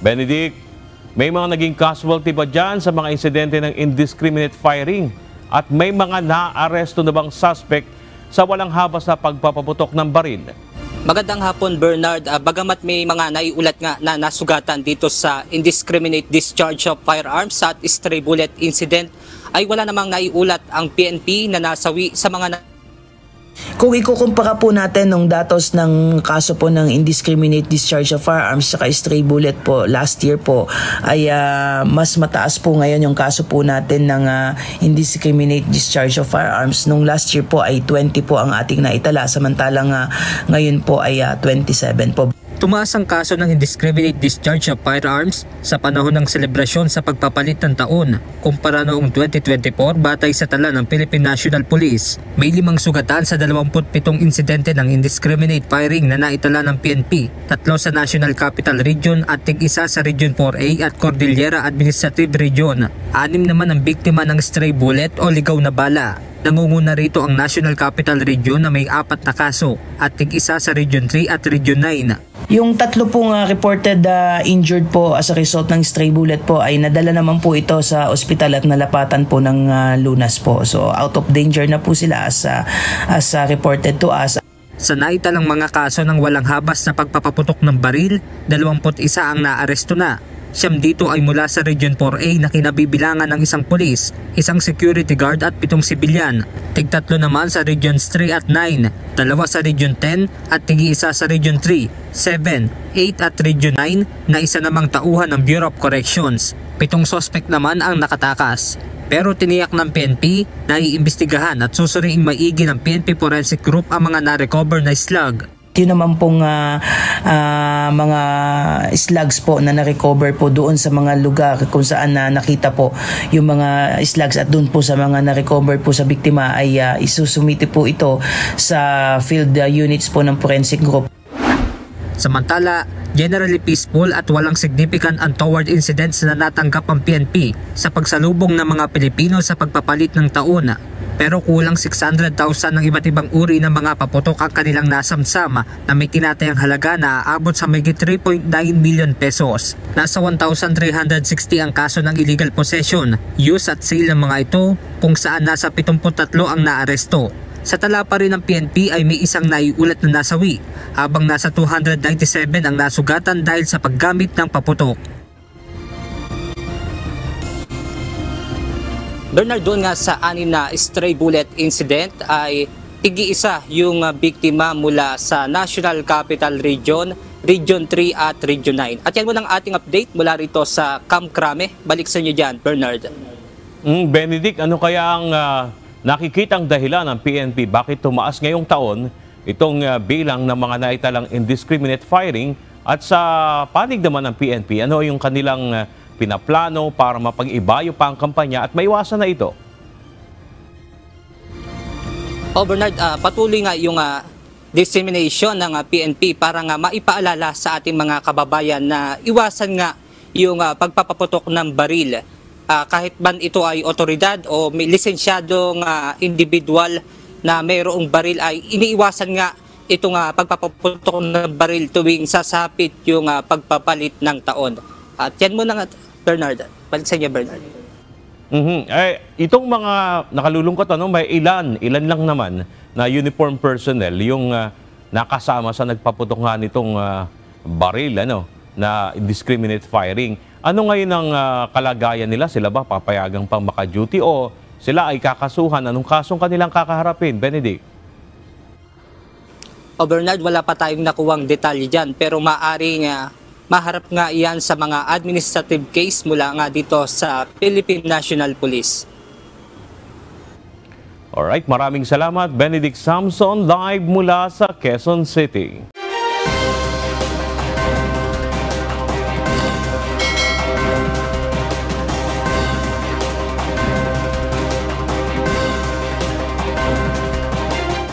Benedict, may mga naging casualty ba dyan sa mga insidente ng indiscriminate firing? At may mga na-aresto na bang suspect sa walang habas na pagpapaputok ng baril? Magandang hapon, Bernard. Bagamat may mga naiulat nga na nasugatan dito sa indiscriminate discharge of firearms at stray bullet incident, ay wala namang naiulat ang PNP na nasawi sa mga Kung ikukumpara po natin nung datos ng kaso po ng indiscriminate discharge of firearms saka stray bullet po last year po ay mas mataas po ngayon yung kaso po natin ng indiscriminate discharge of firearms. Nung last year po ay 20 po ang ating naitala, samantalang ngayon po ay 27 po. Tumaas ang kaso ng indiscriminate discharge of firearms sa panahon ng selebrasyon sa pagpapalit ng taon kumpara noong 2024 batay sa tala ng Philippine National Police. May 5 sugatan sa 27 insidente ng indiscriminate firing na naitala ng PNP, 3 sa National Capital Region at tig-1 sa Region 4A at Cordillera Administrative Region. 6 naman ang biktima ng stray bullet o ligaw na bala. Nangunguna rito ang National Capital Region na may 4 na kaso at tig-1 sa Region 3 at Region 9. Yung 3 pong reported injured po as a result ng stray bullet po ay nadala naman po ito sa ospital at nalapatan po ng lunas po. So out of danger na po sila as reported to us. Sa naitalang mga kaso ng walang habas na pagpapaputok ng baril, 21 ang naaresto na. 9 dito ay mula sa Region 4A na kinabibilangan ng 1 pulis, 1 security guard at 7 sibilyan. Tig-3 naman sa Regions 3 at 9, 2 sa Region 10 at tig-1 sa Region 3, 7, 8 at Region 9 na isa namang tauhan ng Bureau of Corrections. 7 suspect naman ang nakatakas. Pero tiniyak ng PNP na iimbestigahan at susuriing maigi ng PNP Forensic Group ang mga na-recover na slug. Yun naman pong mga slugs po na na-recover po doon sa mga lugar kung saan nakita po yung mga slugs at doon po sa mga na-recover po sa biktima ay isusumite po ito sa field units po ng Forensic Group. Samantala, generally peaceful at walang significant untoward incidents na natanggap ang PNP sa pagsalubong ng mga Pilipino sa pagpapalit ng taon. Pero kulang 600,000 ng iba't ibang uri ng mga paputok ang kanilang nasamsam na may tinatayang halaga na aabot sa mahigit 3.9 million pesos. Nasa 1,360 ang kaso ng illegal possession, use at sale ng mga ito kung saan nasa 73 ang naaresto. Sa tala pa rin ng PNP ay may 1 naiulat na nasawi habang nasa 297 ang nasugatan dahil sa paggamit ng paputok. Bernard, doon nga sa 6 na stray bullet incident ay tig-1 yung biktima mula sa National Capital Region, Region 3 at Region 9. At yan mo ng ating update mula rito sa Camp Crame. Balik sa inyo dyan, Bernard. Benedict, ano kaya ang nakikitang dahilan ng PNP? Bakit tumaas ngayong taon itong bilang ng mga naitalang indiscriminate firing? At sa panig naman ng PNP, ano yung kanilang pinaplano para mapag-ibayo pa ang kampanya at maiwasan na ito? Bernard, patuloy nga yung dissemination ng PNP para nga maipaalala sa ating mga kababayan na iwasan nga yung pagpapaputok ng baril. Kahit man ito ay otoridad o may lisensyadong individual na mayroong baril ay iniiwasan nga itong pagpapaputok ng baril tuwing sasapit yung pagpapalit ng taon. At yan muna nga, Bernard. Balik sa inyo, Bernard. Itong mga nakalulungkot, may ilan lang naman na uniform personnel yung nakasama sa nagpaputok nga nitong baril na indiscriminate firing. Ano ngayon ang kalagayan nila? Sila ba papayagang pang maka-duty o sila ay kakasuhan? Anong kasong kanilang kakaharapin, Benedict? Bernard, wala pa tayong nakuwang detalye dyan pero maaaring maharap nga iyan sa mga administrative case mula nga dito sa Philippine National Police. Alright, maraming salamat. Benedict Samson, live mula sa Quezon City.